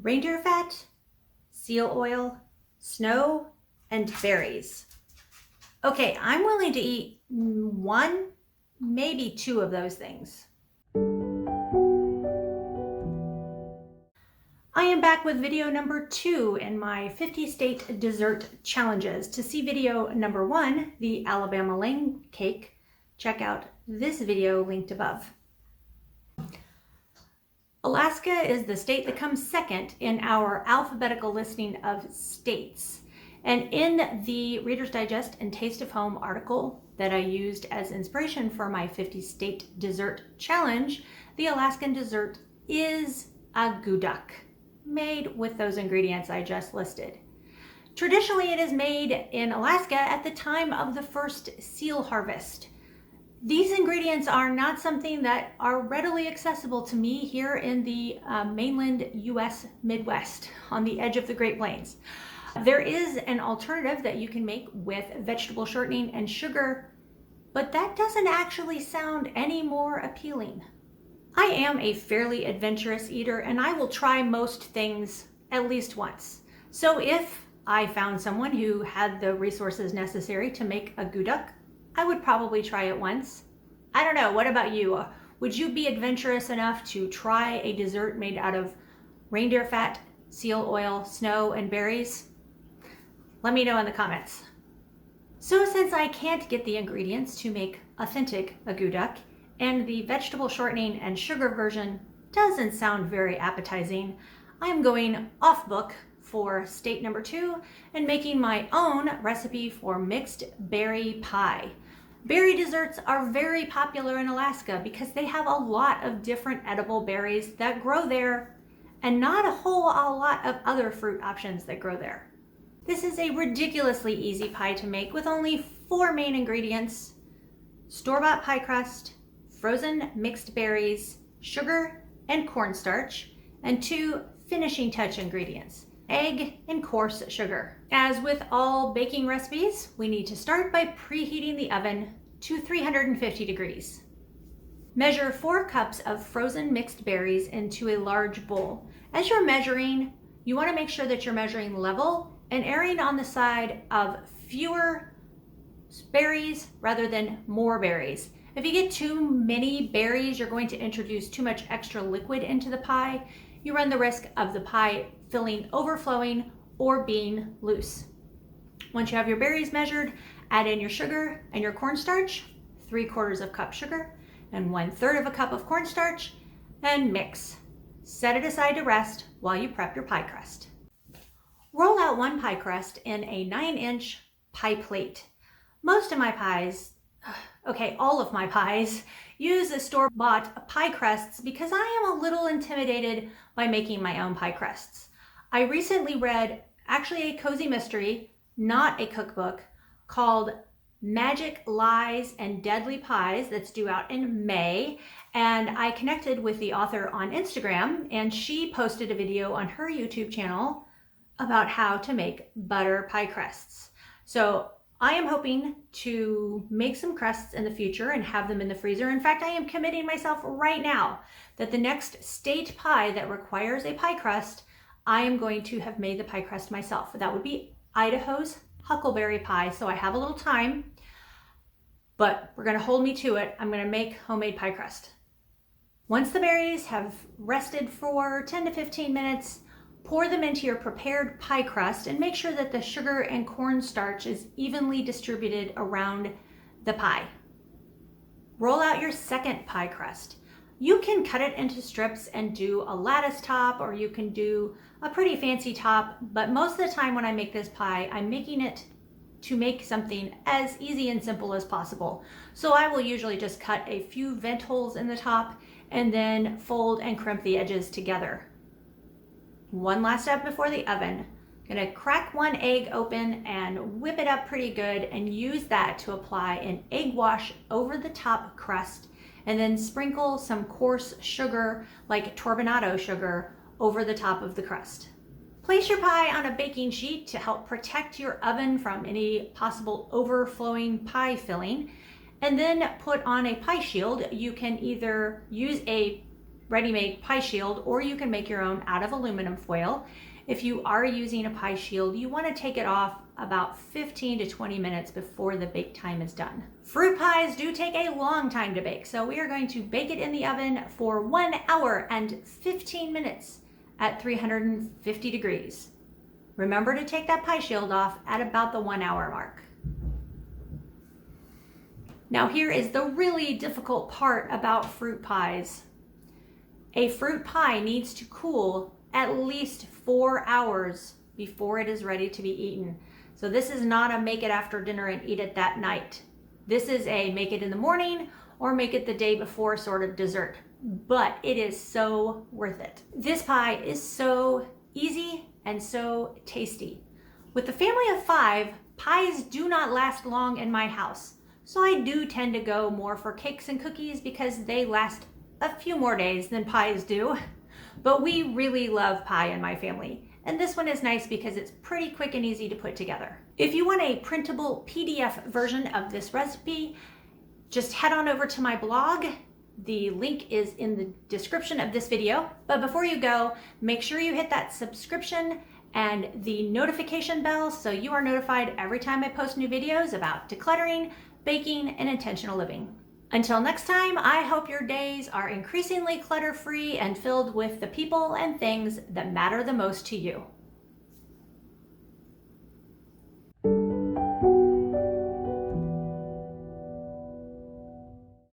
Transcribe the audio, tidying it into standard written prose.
reindeer fat, seal oil, snow, and berries. Okay, I'm willing to eat one, maybe two of those things. I am back with video number 2 in my 50 state dessert challenges. To see video number 1, the Alabama Lane cake, check out this video linked above. Alaska is the state that comes second in our alphabetical listing of states. And in the Reader's Digest and Taste of Home article that I used as inspiration for my 50 state dessert challenge, the Alaskan dessert is a guduk, made with those ingredients I just listed. Traditionally, it is made in Alaska at the time of the first seal harvest. These ingredients are not something that are readily accessible to me here in the mainland US Midwest on the edge of the Great Plains. There is an alternative that you can make with vegetable shortening and sugar, but that doesn't actually sound any more appealing. I am a fairly adventurous eater and I will try most things at least once. So if I found someone who had the resources necessary to make a guduk, I would probably try it once. I don't know, what about you? Would you be adventurous enough to try a dessert made out of reindeer fat, seal oil, snow, and berries? Let me know in the comments. So since I can't get the ingredients to make authentic aguduk, and the vegetable shortening and sugar version doesn't sound very appetizing, I'm going off book for state number 2 and making my own recipe for mixed berry pie. Berry desserts are very popular in Alaska because they have a lot of different edible berries that grow there and not a whole lot of other fruit options that grow there. This is a ridiculously easy pie to make with only 4 main ingredients: store-bought pie crust, frozen mixed berries, sugar and cornstarch, and 2 finishing touch ingredients: egg and coarse sugar. As with all baking recipes, we need to start by preheating the oven to 350 degrees. Measure 4 cups of frozen mixed berries into a large bowl. As you're measuring, you want to make sure that you're measuring level and erring on the side of fewer berries rather than more berries. If you get too many berries, you're going to introduce too much extra liquid into the pie. You run the risk of the pie filling overflowing or being loose. Once you have your berries measured, add in your sugar and your cornstarch, 3/4 cup sugar and 1/3 cup of cornstarch, and mix. Set it aside to rest while you prep your pie crust. Roll out 1 pie crust in a 9-inch pie plate. Most of my pies, all of my pies, use a store-bought pie crusts because I am a little intimidated by making my own pie crusts. I recently read actually a cozy mystery, not a cookbook, called Magic Lies and Deadly Pies that's due out in May, and I connected with the author on Instagram and she posted a video on her YouTube channel about how to make butter pie crusts. So I am hoping to make some crusts in the future and have them in the freezer. In fact, I am committing myself right now that the next state pie that requires a pie crust, I am going to have made the pie crust myself. That would be Idaho's huckleberry pie. So I have a little time, but we're going to hold me to it. I'm going to make homemade pie crust. Once the berries have rested for 10 to 15 minutes, pour them into your prepared pie crust and make sure that the sugar and cornstarch is evenly distributed around the pie. Roll out your second pie crust. You can cut it into strips and do a lattice top, or you can do a pretty fancy top, but most of the time when I make this pie, I'm making it to make something as easy and simple as possible. So I will usually just cut a few vent holes in the top and then fold and crimp the edges together. One last step before the oven. Gonna crack 1 egg open and whip it up pretty good and use that to apply an egg wash over the top crust, and then sprinkle some coarse sugar like turbinado sugar over the top of the crust. Place your pie on a baking sheet to help protect your oven from any possible overflowing pie filling, and then put on a pie shield. You can either use a ready-made pie shield, or you can make your own out of aluminum foil. If you are using a pie shield, you want to take it off about 15 to 20 minutes before the bake time is done. Fruit pies do take a long time to bake, so we are going to bake it in the oven for 1 hour and 15 minutes at 350 degrees. Remember to take that pie shield off at about the 1 hour mark. Now here is the really difficult part about fruit pies. A fruit pie needs to cool at least 4 hours before it is ready to be eaten. So this is not a make it after dinner and eat it that night. This is a make it in the morning or make it the day before sort of dessert, but it is so worth it. This pie is so easy and so tasty. With the family of 5, pies do not last long in my house. So I do tend to go more for cakes and cookies because they last a few more days than pies do. But we really love pie in my family. And this one is nice because it's pretty quick and easy to put together. If you want a printable PDF version of this recipe, just head on over to my blog. The link is in the description of this video. But before you go, make sure you hit that subscription and the notification bell so you are notified every time I post new videos about decluttering, baking, and intentional living. Until next time, I hope your days are increasingly clutter-free and filled with the people and things that matter the most to you.